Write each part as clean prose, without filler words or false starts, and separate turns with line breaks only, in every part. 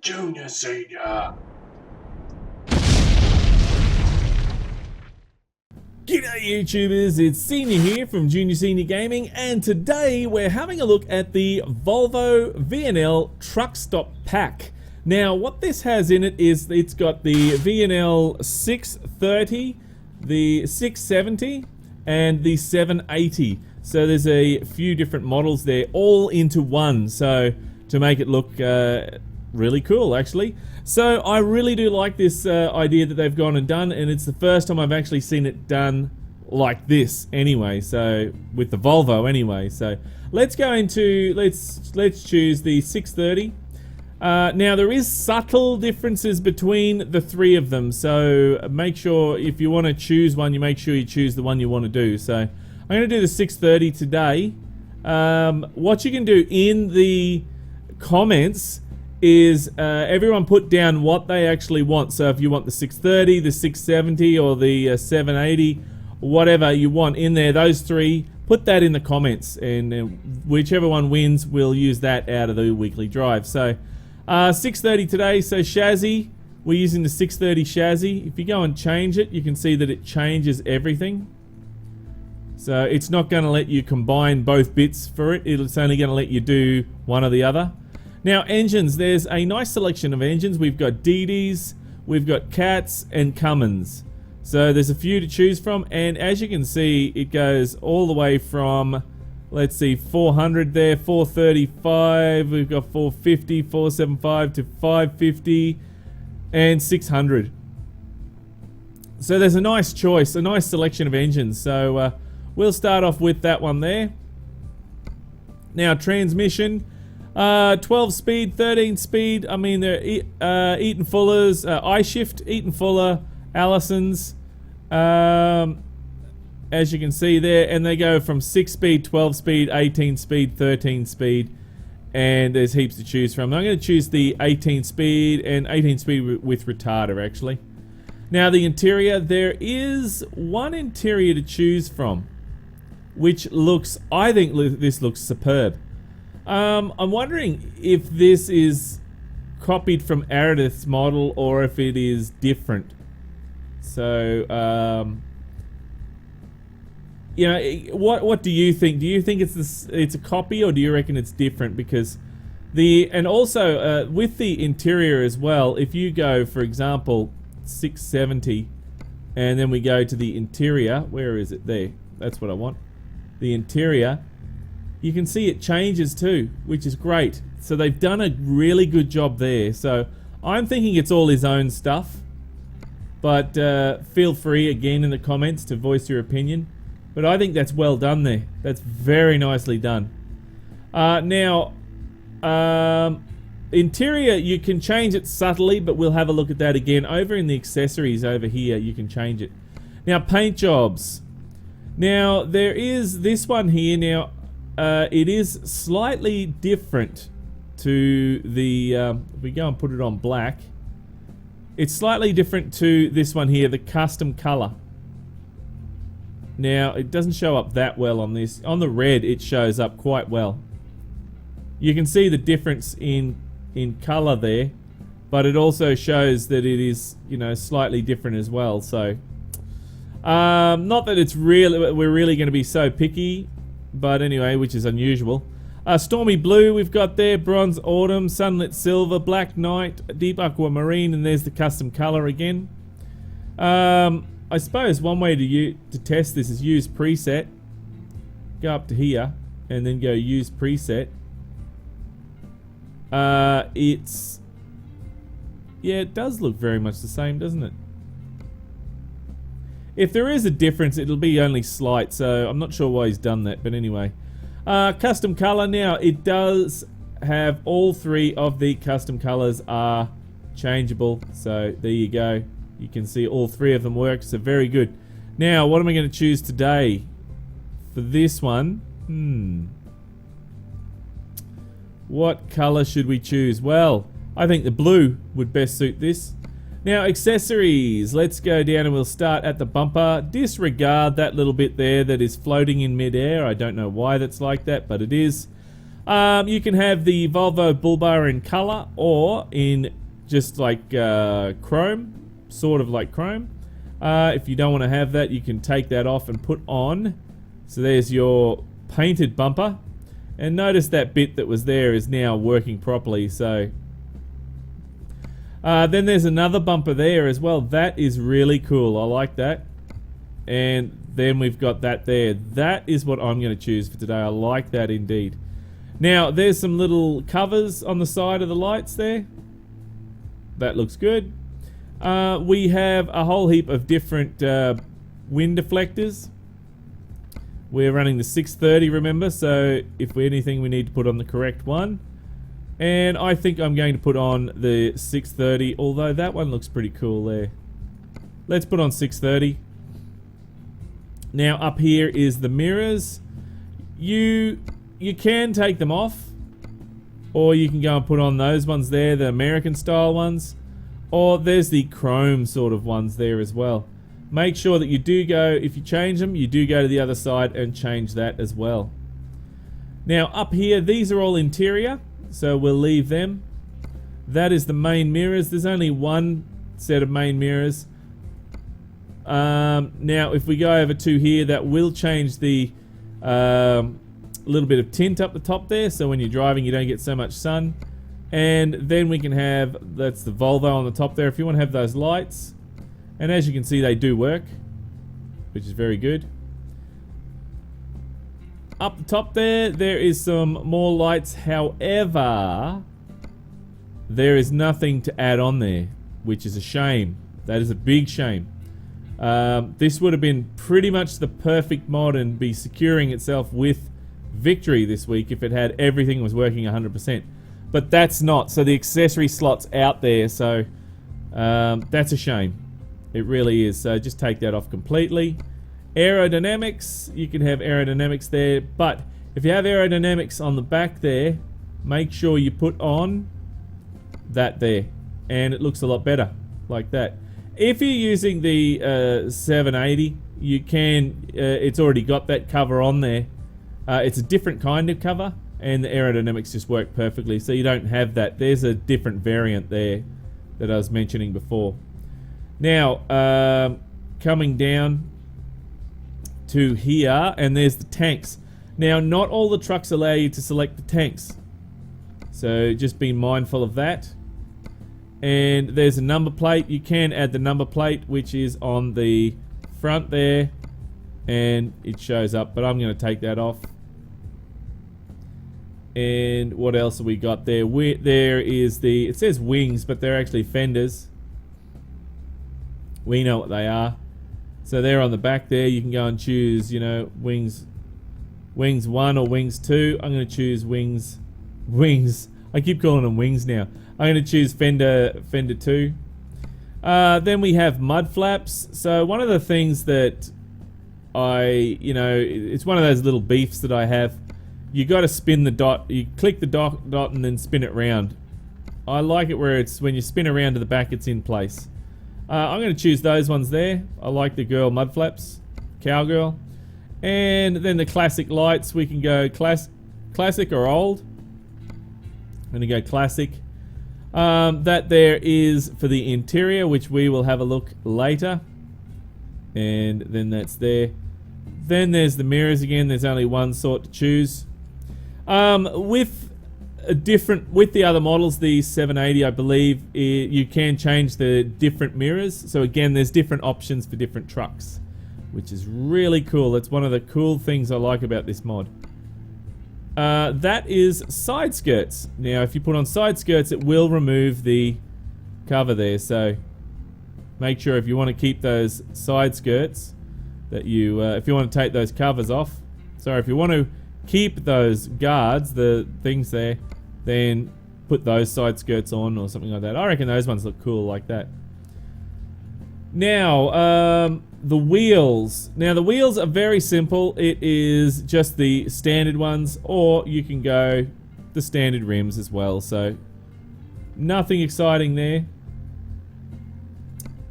Junior Senior.
G'day YouTubers, it's Senior here from Junior Senior Gaming, and today we're having a look at the Volvo VNL truck stop pack. Now what this has in it is it's got the VNL 630, the 670 and the 780. So there's a few different models there all into one, so to make it look really cool actually. So I really do like this idea that they've gone and done, and it's the first time I've actually seen it done like this anyway, so with the Volvo anyway. So let's go into, let's choose the 630. Now there is subtle differences between the three of them, so make sure if you want to choose one, you make sure you choose the one you want to do. So I'm going to do the 630 today. What you can do in the comments is everyone put down what they actually want. So if you want the 630, the 670 or the 780, whatever you want in there, those three, put that in the comments, and whichever one wins, we'll use that out of the weekly drive. So 630 today. So chassis, we're using the 630 chassis. If you go and change it, you can see that it changes everything. So it's not going to let you combine both bits for it. It's only going to let you do one or the other. Now engines, there's a nice selection of engines. We've got DDs, we've got Cats and Cummins. So there's a few to choose from, and as you can see, it goes all the way from, let's see, 400 there, 435, we've got 450, 475 to 550 and 600. So there's a nice choice, a nice selection of engines. So we'll start off with that one there. Now transmission, 12 speed, 13 speed. I mean, they're Eaton Fuller's, iShift, Eaton Fuller, Allison's, as you can see there, and they go from 6 speed, 12 speed, 18 speed, 13 speed, and there's heaps to choose from. I'm going to choose the 18 speed, and 18 speed with retarder actually. Now the interior, there is one interior to choose from, which looks, I think this looks superb. I'm wondering if this is copied from Aredeths model or if it is different. So, you know, what do you think? Do you think it's a copy, or do you reckon it's different? Because and also with the interior as well, if you go, for example, 670, and then we go to the interior, where is it? There, that's what I want. The interior. You can see it changes too, which is great. So they've done a really good job there. So I'm thinking it's all his own stuff, but feel free again in the comments to voice your opinion. But I think that's well done there. That's very nicely done. Now, interior, you can change it subtly, but we'll have a look at that again. Over in the accessories over here, you can change it. Now, paint jobs. Now, there is this one here. Now, it is slightly different to the, if we go and put it on black, it's slightly different to this one here, the custom color. Now, it doesn't show up that well on this. On the red, it shows up quite well. You can see the difference in color there, but it also shows that it is, you know, slightly different as well. So, not that it's really, we're really going to be so picky, but anyway, which is unusual. Stormy blue we've got there, bronze autumn, sunlit silver, black night, deep aquamarine, and there's the custom color again. I suppose one way to test this is use preset. Go up to here and then go use preset. Yeah, it does look very much the same, doesn't it? If there is a difference, it'll be only slight, so I'm not sure why he's done that, but anyway. Custom color, now it does have all three of the custom colors are changeable, so there you go. You can see all three of them work, so very good. Now, what am I going to choose today for this one? What color should we choose? Well, I think the blue would best suit this. Now, accessories. Let's go down and we'll start at the bumper. Disregard that little bit there that is floating in midair. I don't know why that's like that, but it is. You can have the Volvo bull bar in color or in just like chrome, sort of like chrome. If you don't want to have that, you can take that off and put on. So there's your painted bumper. And notice that bit that was there is now working properly. So then there's another bumper there as well. That is really cool. I like that. And then we've got that there. That is what I'm going to choose for today. I like that indeed. Now, there's some little covers on the side of the lights there. That looks good. We have a whole heap of different wind deflectors. We're running the 630, remember, so if anything, we need to put on the correct one. And I think I'm going to put on the 630, although that one looks pretty cool there. Let's put on 630. Now, up here is the mirrors. You can take them off, or you can go and put on those ones there, the American style ones. Or there's the chrome sort of ones there as well. Make sure that you do go, if you change them, you do go to the other side and change that as well. Now up here, these are all interior, so we'll leave them. That is the main mirrors. There's only one set of main mirrors. Now if we go over to here, that will change the little bit of tint up the top there, so when you're driving you don't get so much sun. And then we can have, that's the Volvo on the top there, if you want to have those lights. And as you can see, they do work, which is very good. Up the top there, there is some more lights. However, there is nothing to add on there, which is a shame. That is a big shame. This would have been pretty much the perfect mod and be securing itself with victory this week if it had everything was working 100%. But that's not. So the accessory slot's out there. So that's a shame. It really is. So just take that off completely. Aerodynamics. You can have aerodynamics there. But if you have aerodynamics on the back there, make sure you put on that there. And it looks a lot better. Like that. If you're using the 780, you can... it's already got that cover on there. It's a different kind of cover. And the aerodynamics just work perfectly, so you don't have that. There's a different variant there that I was mentioning before. Now, coming down to here, and there's the tanks. Now, not all the trucks allow you to select the tanks, so just be mindful of that. And there's a number plate. You can add the number plate, which is on the front there, and it shows up, but I'm going to take that off. And what else have we got there? There is the, it says wings, but they're actually fenders. We know what they are. So they're on the back there. You can go and choose, you know, wings 1 or wings 2. I'm going to choose wings. I keep calling them wings now. I'm going to choose fender 2. Then we have mud flaps. So one of the things that it's one of those little beefs that I have. You got to spin the dot. You click the dot and then spin it round. I like it where it's when you spin around to the back, it's in place. I'm going to choose those ones there. I like the girl mud flaps, cowgirl, and then the classic lights. We can go classic or old. I'm going to go classic. That there is for the interior, which we will have a look later. And then that's there. Then there's the mirrors again. There's only one sort to choose. With the other models, the 780, I believe, you can change the different mirrors. So again, there's different options for different trucks, which is really cool. That's one of the cool things I like about this mod. That is side skirts. Now, if you put on side skirts, it will remove the cover there. So make sure if you want to keep those side skirts, that you, if you want to take those covers off, sorry, if you want to keep those guards, the things there, then put those side skirts on or something like that. I reckon those ones look cool like that. Now, the wheels. Now, the wheels are very simple. It is just the standard ones, or you can go the standard rims as well. So, nothing exciting there.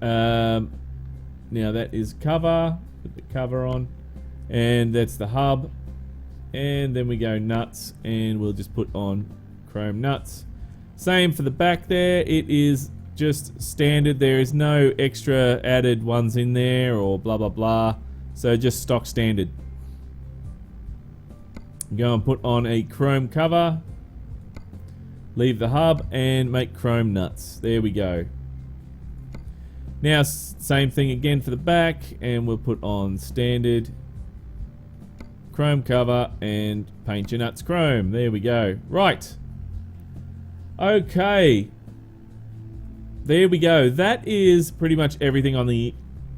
Now, that is cover. Put the cover on. And that's the hub. And then we go nuts, and we'll just put on chrome nuts. Same for the back there. It is just standard. There is no extra added ones in there or blah blah blah. So just stock standard. Go and put on a chrome cover. Leave the hub and make chrome nuts. There we go. Now same thing again for the back, and we'll put on standard chrome cover and paint your nuts chrome. There we go. Right. Okay. There we go. That is pretty much everything on the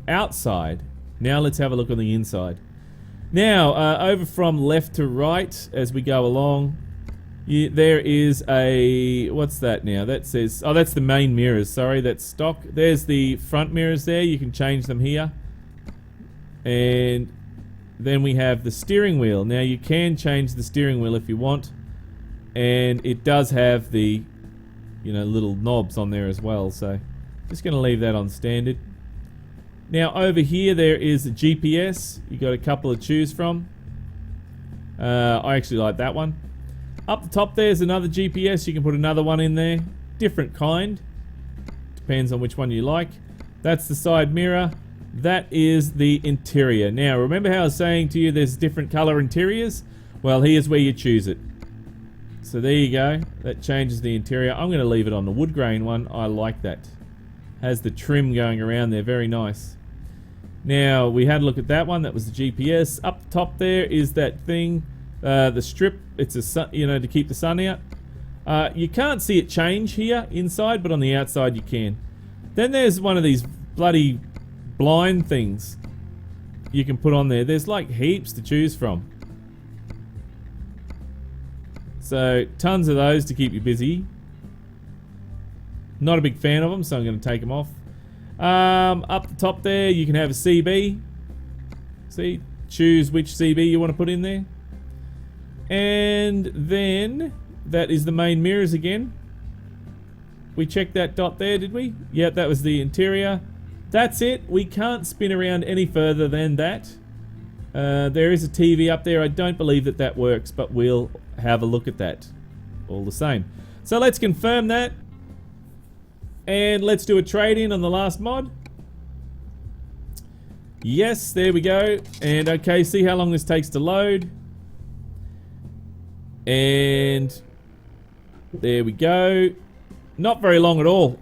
outside. Now let's have a look on the inside. Now, over from left to right as we go along, there is a... What's that now? That says... Oh, that's the main mirrors. Sorry, that's stock. There's the front mirrors there. You can change them here. And then we have the steering wheel. Now, you can change the steering wheel if you want. And it does have the, you know, little knobs on there as well. So, just going to leave that on standard. Now, over here, there is a GPS. You got a couple to choose from. I actually like that one. Up the top there's another GPS. You can put another one in there. Different kind. Depends on which one you like. That's the side mirror. That is the interior. Now, remember how I was saying to you there's different color interiors? Well, here's where you choose it. So there you go. That changes the interior. I'm going to leave it on the wood grain one. I like that. Has the trim going around there. Very nice. Now, we had a look at that one. That was the GPS. Up the top there is that thing. The strip. It's a sun, you know, to keep the sun out. You can't see it change here inside, but on the outside you can. Then there's one of these bloody blind things you can put on there. There's like heaps to choose from. So tons of those to keep you busy. Not a big fan of them, so I'm going to take them off. Up the top there you can have a CB. See, choose which CB you want to put in there. And then that is the main mirrors again. We checked that dot there, did we? Yep, that was the interior. That's it. We can't spin around any further than that. There is a TV up there. I don't believe that that works, but we'll have a look at that all the same. So let's confirm that. And let's do a trade-in on the last mod. Yes, there we go. And okay, see how long this takes to load. And there we go. Not very long at all.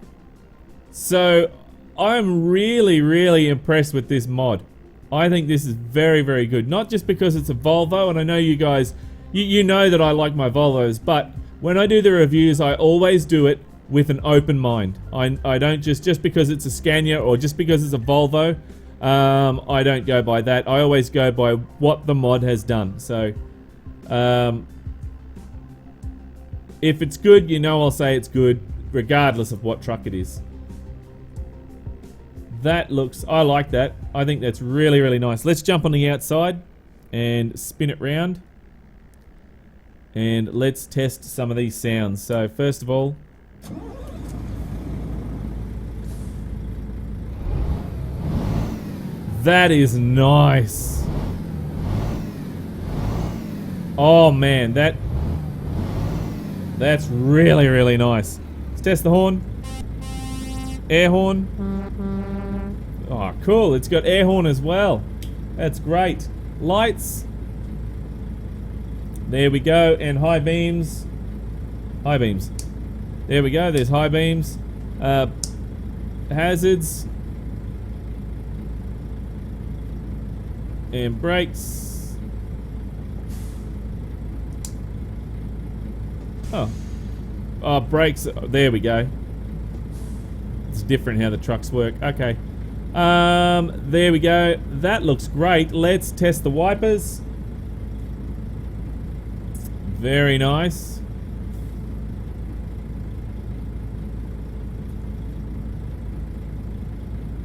So I'm really impressed with this mod. I think this is very good. Not just because it's a Volvo, and I know you guys, you know that I like my Volvos, but when I do the reviews, I always do it with an open mind. I don't just because it's a Scania or just because it's a Volvo, I don't go by that. I always go by what the mod has done. So, if it's good, you know I'll say it's good, regardless of what truck it is. That looks, I like that. I think that's really nice. Let's jump on the outside and spin it round. And let's test some of these sounds. So first of all, that is nice. Oh man, that's really nice. Let's test the horn. Air horn. Oh, cool. It's got air horn as well. That's great. Lights. There we go. And high beams. High beams. There we go. There's high beams. Hazards. And brakes. Oh, brakes. There we go. It's different how the trucks work. Okay. There we go. That looks great. Let's test the wipers. Very nice.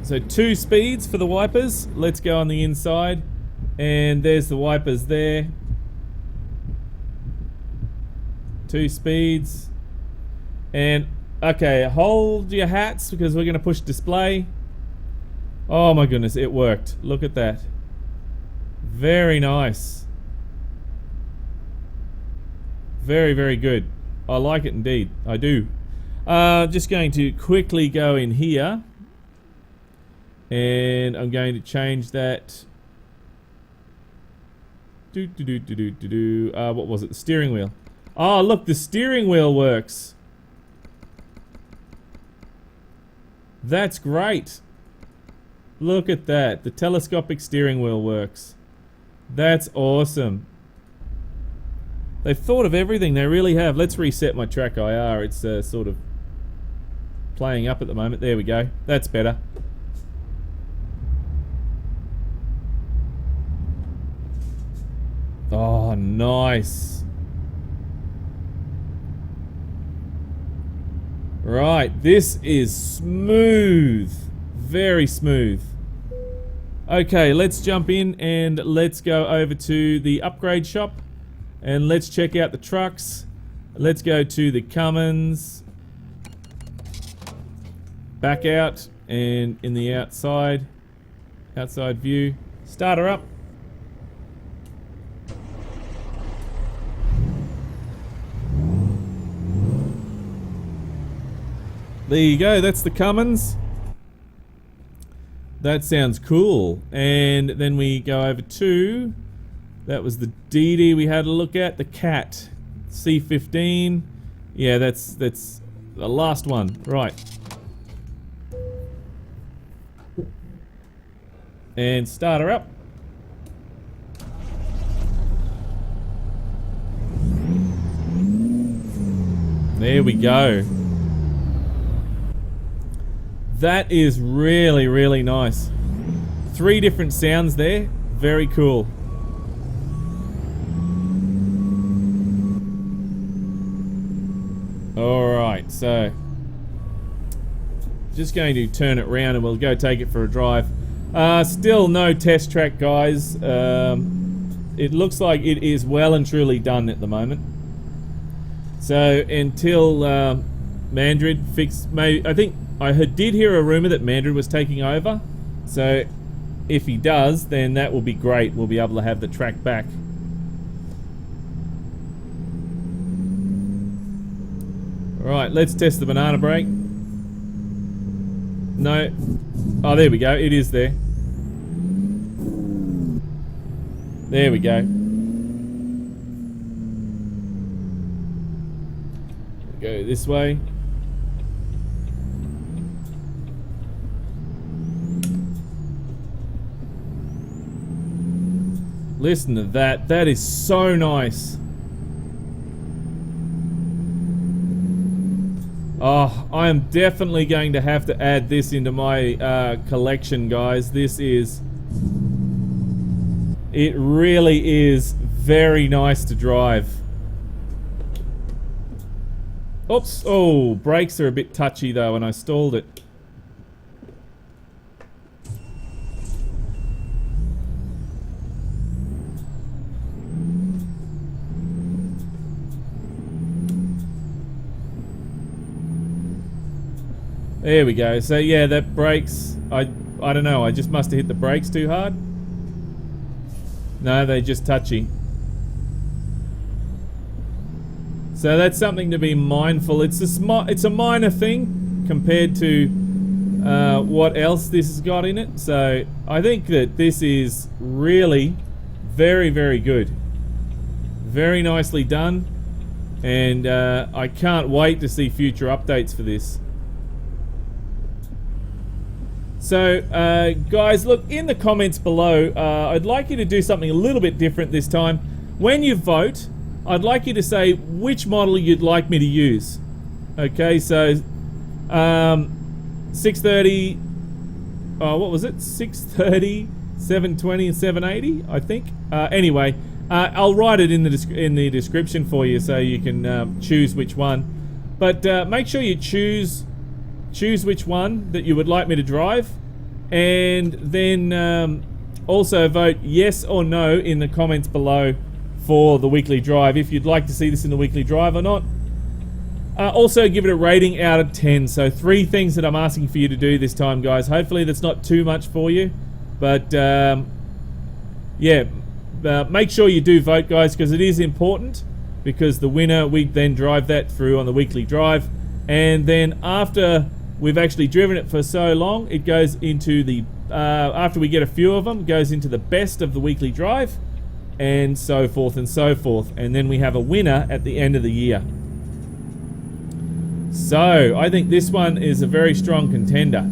So 2 speeds for the wipers. Let's go on the inside. And there's the wipers there. 2 speeds. And okay, hold your hats because we're going to push display. Oh my goodness, it worked. Look at that. Very nice. Very, very good. I like it indeed. I do. Just going to quickly go in here. And I'm going to change that. What was it? The steering wheel. Oh, look, the steering wheel works. That's great. Look at that. The telescopic steering wheel works. That's awesome. They've thought of everything. They really have. Let's reset my track IR. It's sort of playing up at the moment. There we go. That's better. Oh, nice. Right, this is smooth. Very smooth. Okay, let's jump in and let's go over to the upgrade shop and let's check out the trucks. Let's go to the Cummins. Back out and in the outside view. Start her up. There you go, that's the Cummins. That sounds cool. And then we go over to, that was the DD we had a look at, the Cat C15. Yeah, that's the last one, right. And start her up. There we go. That is really, really nice. 3 different sounds there. Very cool. Alright, so just going to turn it around and we'll go take it for a drive. Still no test track, guys. It looks like it is well and truly done at the moment. So until Mandrid I think I did hear a rumor that Mandrid was taking over. So if he does, then that will be great. We'll be able to have the track back. Alright, let's test the banana brake. No. Oh, there we go. It is there. There we go. Go this way. Listen to that. That is so nice. Oh, I am definitely going to have to add this into my collection, guys. This is... It really is very nice to drive. Oops. Oh, brakes are a bit touchy though, and I stalled it. There we go. So yeah, that brakes, I don't know, I just must have hit the brakes too hard. No, they're just touchy. So that's something to be mindful. It's a minor thing compared to what else this has got in it. So I think that this is really very, very good. Very nicely done. And I can't wait to see future updates for this. So, guys, look, in the comments below, I'd like you to do something a little bit different this time. When you vote, I'd like you to say which model you'd like me to use. Okay, so, 630, what was it? 630, 720, and 780, I think. Anyway, I'll write it in the description for you so you can choose which one. But make sure you choose which one that you would like me to drive, and then also vote yes or no in the comments below for the weekly drive, if you'd like to see this in the weekly drive or not. Also give it a rating out of 10. So 3 things that I'm asking for you to do this time, guys. Hopefully that's not too much for you, but yeah, make sure you do vote, guys, because it is important. because the winner, we then drive that through on the weekly drive, and then after we've actually driven it for so long, it goes into the after we get a few of them, it goes into the best of the weekly drive, and so forth and so forth, and then we have a winner at the end of the year. So I think this one is a very strong contender.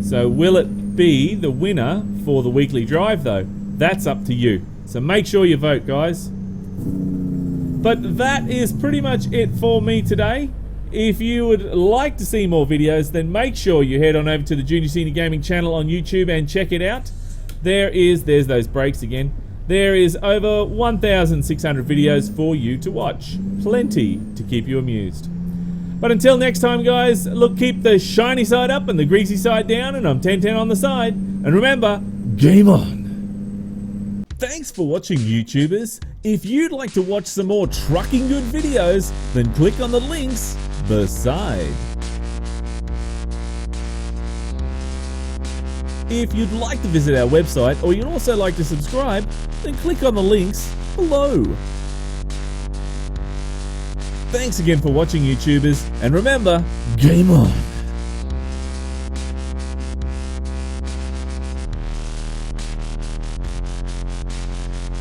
So will it be the winner for the weekly drive though? That's up to you. So make sure you vote, guys. But that is pretty much it for me today. If you would like to see more videos, then make sure you head on over to the Junior Senior Gaming channel on YouTube and check it out. There's those brakes again. There is over 1,600 videos for you to watch. Plenty to keep you amused. But until next time, guys, look, keep the shiny side up and the greasy side down, and I'm 1010 on the side. And remember, game on! Thanks for watching, YouTubers. If you'd like to watch some more trucking good videos, then click on the links beside. If you'd like to visit our website, or you'd also like to subscribe, then click on the links below. Thanks again for watching, YouTubers, and remember, game on!